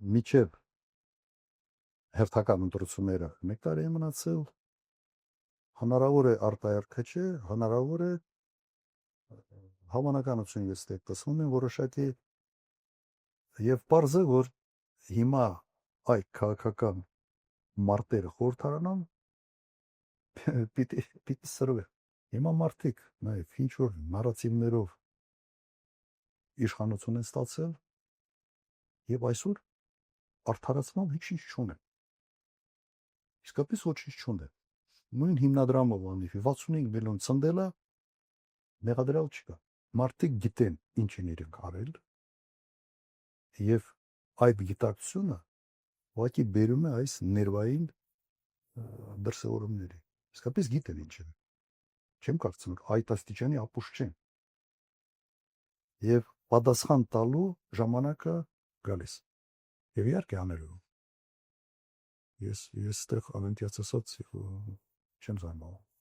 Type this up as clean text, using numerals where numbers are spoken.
միջև հերթական ընտրությունները 1 տարի է մնացել, հնարավոր է արտահերքը չէ, հնարավոր է հավանականություն ես տեսնում եմ որոշակի եւ պարզ է, որ հիմա այդ քաղաքական մարտերը խորհրդարանան պիտի սրվի։ Հիմա մարդիկ նայեք ինչ որ նարատիվներով իշխանություն են ստացել եւ այսօր արդարացման ոչինչ չունեն։ Իսկապես ոչինչ չունեն։ Նույն հիմնադրամով անի 65 միլիոն ցնդելա մեղադրյալ չկա։ Մարդիկ գիտեն ինչ են իրենք արել եւ այդ գիտակցությունը ուղղակի բերում է այս ներվային դրսևորումների։ Իսկապես գիտեն ինչ են։ Չեմ կարծում այդ աստիճանի ապուշ չեն։ Եվ պատասխան տալու ժամանակը գալիս։ Եվ իհարկե աներու։ Ես այդտեղ ավենտիացած չեմ զարմանում։